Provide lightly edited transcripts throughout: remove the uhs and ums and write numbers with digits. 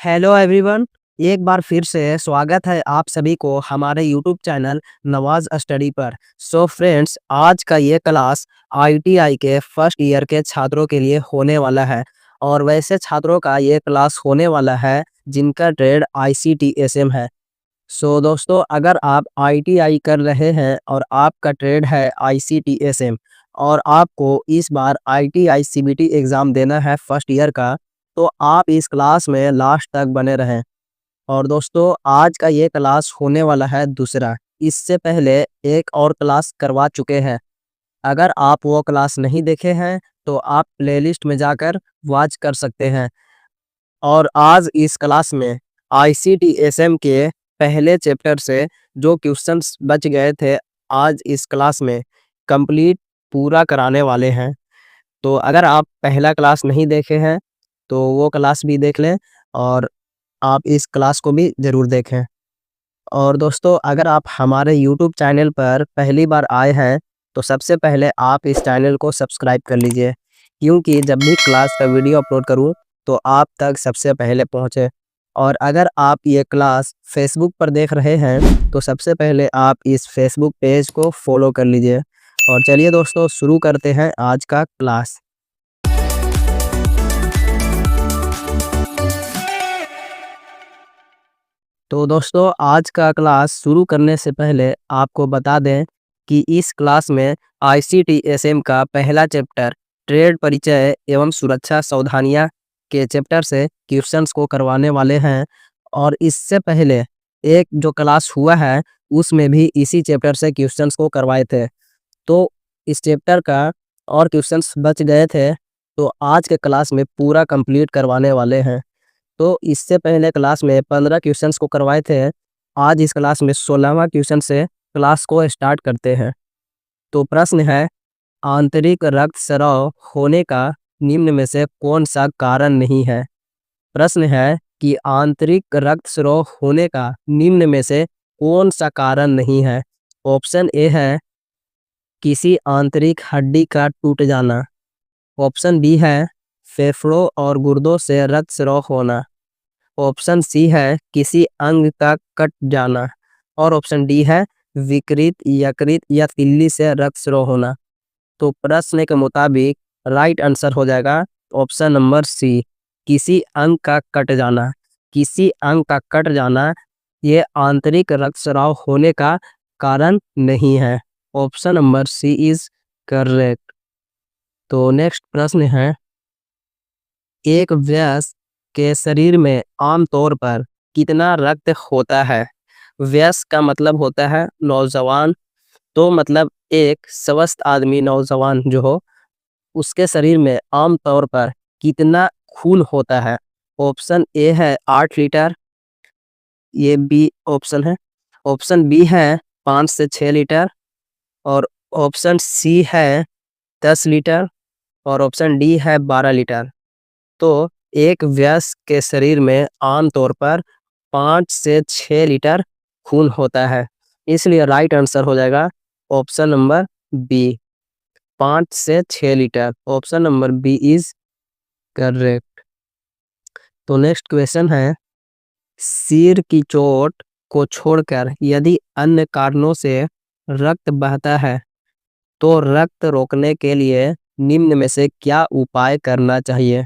Hello everyone. एक बार फिर से स्वागत है आप सभी को हमारे यूट्यूब चैनल नवाज स्टडी पर। सो फ्रेंड्स, आज का ये क्लास आईटीआई के फर्स्ट ईयर के छात्रों के लिए होने वाला है और वैसे छात्रों का ये क्लास होने वाला है जिनका ट्रेड आईसीटीएसएम है। सो दोस्तों, अगर आप आईटीआई कर रहे हैं और आपका ट्रेड है आईसीटीएसएम और आपको इस बार आईटीआई सीबीटी एग्ज़ाम देना है फर्स्ट ईयर का, तो आप इस क्लास में लास्ट तक बने रहें। और दोस्तों, आज का ये क्लास होने वाला है दूसरा। इससे पहले एक और क्लास करवा चुके हैं। अगर आप वो क्लास नहीं देखे हैं तो आप प्लेलिस्ट में जाकर वॉच कर सकते हैं। और आज इस क्लास में आईसीटीएसएम के पहले चैप्टर से जो क्वेश्चंस बच गए थे, आज इस क्लास में कंप्लीट पूरा कराने वाले हैं। तो अगर आप पहला क्लास नहीं देखे हैं तो वो क्लास भी देख लें और आप इस क्लास को भी ज़रूर देखें। और दोस्तों, अगर आप हमारे यूट्यूब चैनल पर पहली बार आए हैं तो सबसे पहले आप इस चैनल को सब्सक्राइब कर लीजिए, क्योंकि जब भी क्लास का वीडियो अपलोड करूं तो आप तक सबसे पहले पहुंचे। और अगर आप ये क्लास फेसबुक पर देख रहे हैं तो सबसे पहले आप इस फेसबुक पेज को फॉलो कर लीजिए। और चलिए दोस्तों, शुरू करते हैं आज का क्लास। तो दोस्तों, आज का क्लास शुरू करने से पहले आपको बता दें कि इस क्लास में आईसीटीएसएम का पहला चैप्टर ट्रेड परिचय एवं सुरक्षा सावधानियां के चैप्टर से क्वेश्चंस को करवाने वाले हैं। और इससे पहले एक जो क्लास हुआ है उसमें भी इसी चैप्टर से क्वेश्चंस को करवाए थे। तो इस चैप्टर का और क्वेश्चंस बच गए थे, तो आज के क्लास में पूरा कंप्लीट करवाने वाले हैं। तो इससे पहले क्लास में 15 क्वेश्चंस को करवाए थे। आज इस क्लास में 16वां क्वेश्चन से क्लास को स्टार्ट करते हैं। तो प्रश्न है, आंतरिक रक्तस्राव होने का निम्न में से कौन सा कारण नहीं है। प्रश्न है कि आंतरिक रक्तस्राव होने का निम्न में से कौन सा कारण नहीं है। ऑप्शन ए है किसी आंतरिक हड्डी का टूट जाना। ऑप्शन बी है फेफड़ों और गुर्दों से रक्तस्राव होना। ऑप्शन सी है किसी अंग का कट जाना। और ऑप्शन डी है विकृत, यकृत या तिल्ली से रक्तस्राव होना। तो प्रश्न के मुताबिक राइट आंसर हो जाएगा ऑप्शन नंबर सी, किसी अंग का कट जाना। किसी अंग का कट जाना ये आंतरिक रक्तस्राव होने का कारण नहीं है। Option number C is correct. तो नेक्स्ट प्रश्न है, एक वयस्क के शरीर में आमतौर पर कितना रक्त होता है। वयस्क का मतलब होता है नौजवान। तो मतलब एक स्वस्थ आदमी, नौजवान जो हो, उसके शरीर में आमतौर पर कितना खून होता है। ऑप्शन ए है 8 लीटर, ये बी ऑप्शन है। ऑप्शन बी है 5 से 6 लीटर। और ऑप्शन सी है 10 लीटर। और ऑप्शन डी है 12 लीटर। तो एक वयस्क के शरीर में आमतौर पर 5 से 6 लीटर खून होता है, इसलिए राइट आंसर हो जाएगा ऑप्शन नंबर बी, 5 से 6 लीटर। Option number B is correct. तो नेक्स्ट क्वेश्चन है, सिर की चोट को छोड़कर यदि अन्य कारणों से रक्त बहता है तो रक्त रोकने के लिए निम्न में से क्या उपाय करना चाहिए।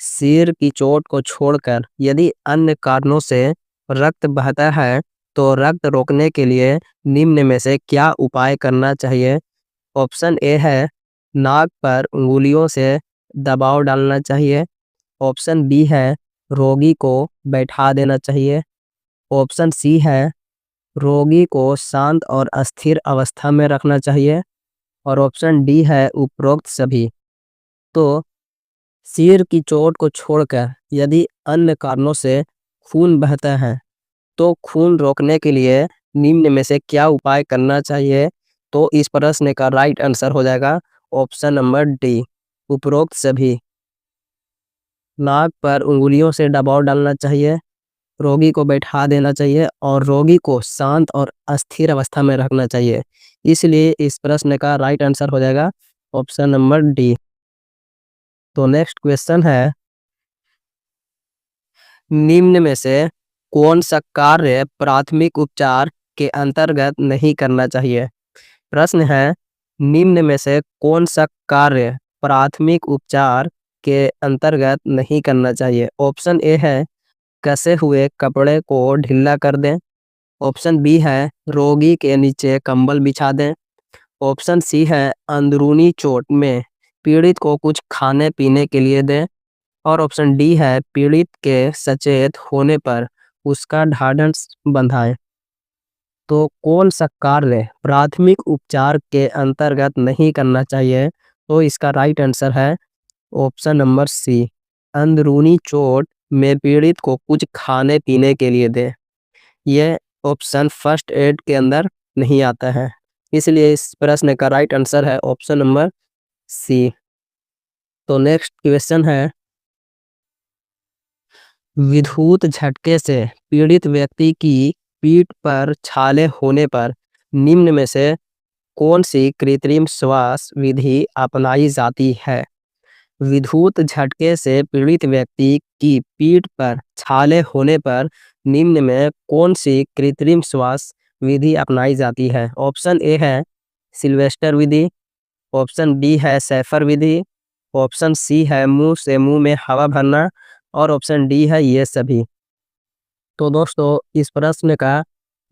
सिर की चोट को छोड़कर यदि अन्य कारणों से रक्त बहता है तो रक्त रोकने के लिए निम्न में से क्या उपाय करना चाहिए। ऑप्शन ए है नाक पर उंगलियों से दबाव डालना चाहिए। ऑप्शन बी है रोगी को बैठा देना चाहिए। ऑप्शन सी है रोगी को शांत और अस्थिर अवस्था में रखना चाहिए। और ऑप्शन डी है उपरोक्त सभी। तो सिर की चोट को छोड़कर यदि अन्य कारणों से खून बहता है तो खून रोकने के लिए निम्न में से क्या उपाय करना चाहिए। तो इस प्रश्न का राइट आंसर हो जाएगा ऑप्शन नंबर डी, उपरोक्त सभी। नाक पर उंगलियों से दबाव डालना चाहिए, रोगी को बैठा देना चाहिए और रोगी को शांत और अस्थिर अवस्था में रखना चाहिए। इसलिए इस प्रश्न का राइट आंसर हो जाएगा ऑप्शन नंबर डी। तो नेक्स्ट क्वेश्चन है, निम्न में से कौन सा कार्य प्राथमिक उपचार के अंतर्गत नहीं करना चाहिए? प्रश्न है, निम्न में से कौन सा कार्य प्राथमिक उपचार के अंतर्गत नहीं करना चाहिए? ऑप्शन ए है कसे हुए कपड़े को ढीला कर दें। ऑप्शन बी है रोगी के नीचे कंबल बिछा दें। ऑप्शन सी है अंदरूनी चोट में पीड़ित को कुछ खाने पीने के लिए दें। और ऑप्शन डी है पीड़ित के सचेत होने पर उसका ढाढ़स बंधाएं। तो कौन सा कार्य प्राथमिक उपचार के अंतर्गत नहीं करना चाहिए? तो इसका राइट आंसर है ऑप्शन नंबर सी, अंदरूनी चोट में पीड़ित को कुछ खाने पीने के लिए दें। यह ऑप्शन फर्स्ट एड के अंदर नहीं आता है, इसलिए इस प्रश्न का राइट आंसर है ऑप्शन नंबर सी। तो नेक्स्ट क्वेश्चन है, विद्युत झटके से पीड़ित व्यक्ति की पीठ पर छाले होने पर निम्न में से कौन सी कृत्रिम श्वास विधि अपनाई जाती है? विद्युत झटके से पीड़ित व्यक्ति की पीठ पर छाले होने पर निम्न में कौन सी कृत्रिम श्वास विधि अपनाई जाती है? ऑप्शन ए है सिल्वेस्टर विधि। ऑप्शन बी है सैफर विधि। ऑप्शन सी है मुंह से मुंह में हवा भरना। और ऑप्शन डी है ये सभी। तो दोस्तों इस प्रश्न का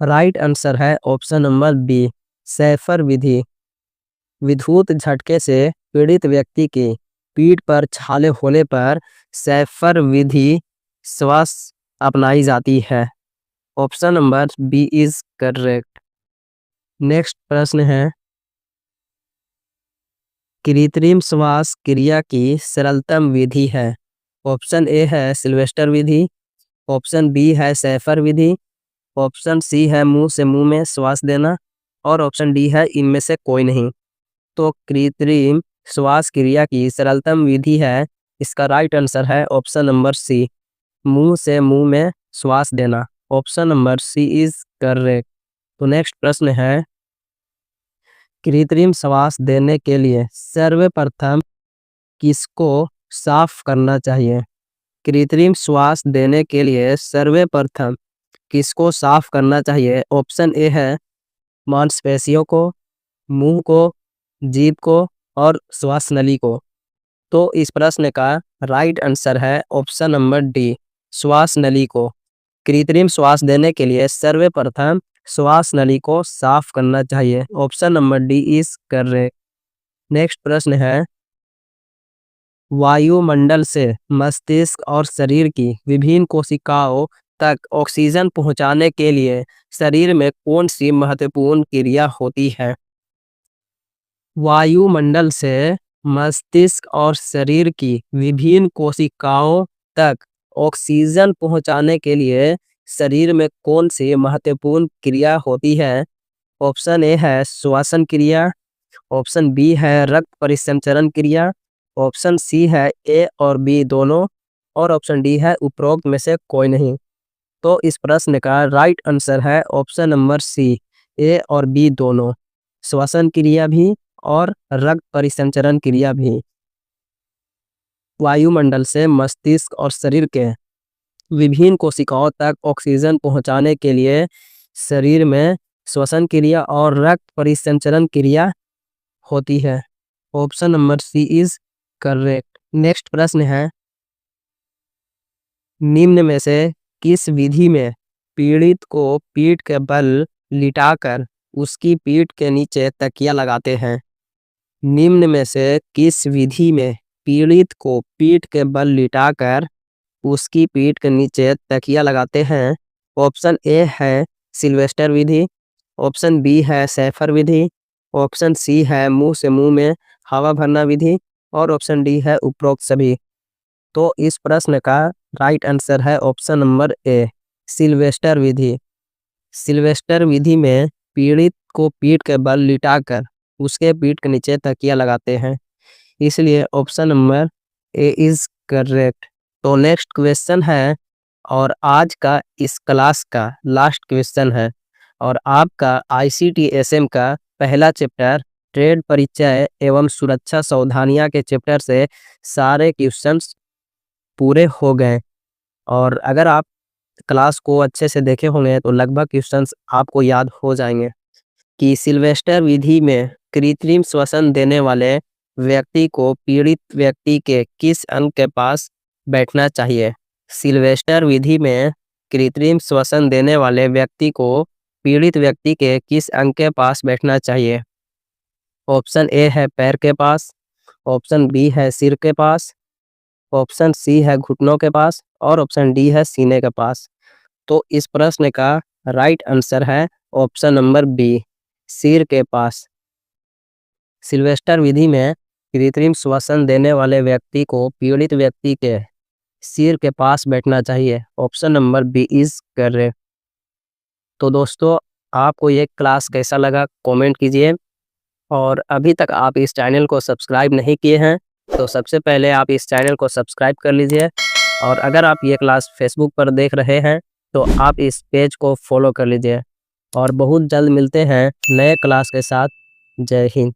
राइट आंसर है ऑप्शन नंबर बी, सैफर विधि। विद्युत झटके से पीड़ित व्यक्ति की पीठ पर छाले होने पर सैफर विधि श्वास अपनाई जाती है। Option number B is correct. Next प्रश्न है, कृत्रिम श्वास क्रिया की सरलतम विधि है? ऑप्शन ए है सिल्वेस्टर विधि। ऑप्शन बी है सैफर विधि। ऑप्शन सी है मुंह से मुंह में श्वास देना। और ऑप्शन डी है इनमें से कोई नहीं। तो कृत्रिम श्वास क्रिया की सरलतम विधि है, इसका राइट आंसर है ऑप्शन नंबर सी, मुंह से मुंह में श्वास देना। Option number C is correct. तो नेक्स्ट प्रश्न है, कृत्रिम श्वास देने के लिए सर्वप्रथम किसको साफ करना चाहिए? कृत्रिम श्वास देने के लिए सर्वप्रथम किसको साफ करना चाहिए? ऑप्शन ए है मांसपेशियों को, मुंह को, जीभ को और श्वास नली को। तो इस प्रश्न का राइट आंसर है ऑप्शन नंबर डी, श्वास नली को। कृत्रिम श्वास देने के लिए सर्वप्रथम श्वास नली को साफ करना चाहिए। Option number D is correct. Next प्रश्न है, वायुमंडल से मस्तिष्क और शरीर की विभिन्न कोशिकाओं तक ऑक्सीजन पहुंचाने के लिए शरीर में कौन सी महत्वपूर्ण क्रिया होती है? वायुमंडल से मस्तिष्क और शरीर की विभिन्न कोशिकाओं तक ऑक्सीजन पहुंचाने के लिए शरीर में कौन सी महत्वपूर्ण क्रिया होती है? ऑप्शन ए है श्वसन क्रिया। ऑप्शन बी है रक्त परिसंचरण क्रिया। ऑप्शन सी है ए और बी दोनों। और ऑप्शन डी है उपरोक्त में से कोई नहीं। तो इस प्रश्न का राइट आंसर है ऑप्शन नंबर सी, ए और बी दोनों, श्वसन क्रिया भी और रक्त परिसंचरण क्रिया भी। वायुमंडल से मस्तिष्क और शरीर के विभिन्न कोशिकाओं तक ऑक्सीजन पहुंचाने के लिए शरीर में श्वसन क्रिया और रक्त परिसंचरण क्रिया होती है। Option number C is correct. Next प्रश्न है, निम्न में से किस विधि में पीड़ित को पीठ के बल लिटाकर उसकी पीठ के नीचे तकिया लगाते हैं? निम्न में से किस विधि में पीड़ित को पीठ के बल लिटाकर उसकी पीठ के नीचे तकिया लगाते हैं? ऑप्शन ए है सिल्वेस्टर विधि। ऑप्शन बी है सैफर विधि। ऑप्शन सी है मुंह से मुंह में हवा भरना विधि। और ऑप्शन डी है उपरोक्त सभी। तो इस प्रश्न का राइट आंसर है ऑप्शन नंबर ए, सिल्वेस्टर विधि। सिल्वेस्टर विधि में पीड़ित को पीठ के बल लिटाकर उसके पीठ के नीचे तकिया लगाते हैं, इसलिए option number A is correct. तो नेक्स्ट क्वेश्चन है और आज का इस क्लास का लास्ट क्वेश्चन है और आपका ICTSM का पहला चैप्टर ट्रेड परिचय एवं सुरक्षा सावधानियां के चैप्टर से सारे क्वेश्चंस पूरे हो गए और अगर आप क्लास को अच्छे से देखे होंगे तो लगभग क्वेश्चंस आपको याद हो जाएंगे कि सिल्वेस्टर विधि में कृत्रिम श्वसन देने वाले व्यक्ति को पीड़ित व्यक्ति के किस अंग के पास बैठना चाहिए। सिल्वेस्टर विधि में कृत्रिम श्वसन देने वाले व्यक्ति को पीड़ित व्यक्ति के किस अंग के पास बैठना चाहिए। ऑप्शन ए है पैर के पास, ऑप्शन बी है सिर के पास, ऑप्शन सी है घुटनों के पास और ऑप्शन डी है सीने के पास। तो इस प्रश्न का राइट आंसर है ऑप्शन नंबर बी, सिर के पास। सिल्वेस्टर विधि में कृत्रिम श्वसन देने वाले व्यक्ति को पीड़ित व्यक्ति के सिर के पास बैठना चाहिए। Option number B is correct. तो दोस्तों, आपको ये क्लास कैसा लगा कमेंट कीजिए, और अभी तक आप इस चैनल को सब्सक्राइब नहीं किए हैं तो सबसे पहले आप इस चैनल को सब्सक्राइब कर लीजिए, और अगर आप ये क्लास फेसबुक पर देख रहे हैं तो आप इस पेज को फॉलो कर लीजिए। और बहुत जल्द मिलते हैं नए क्लास के साथ। जय हिंद।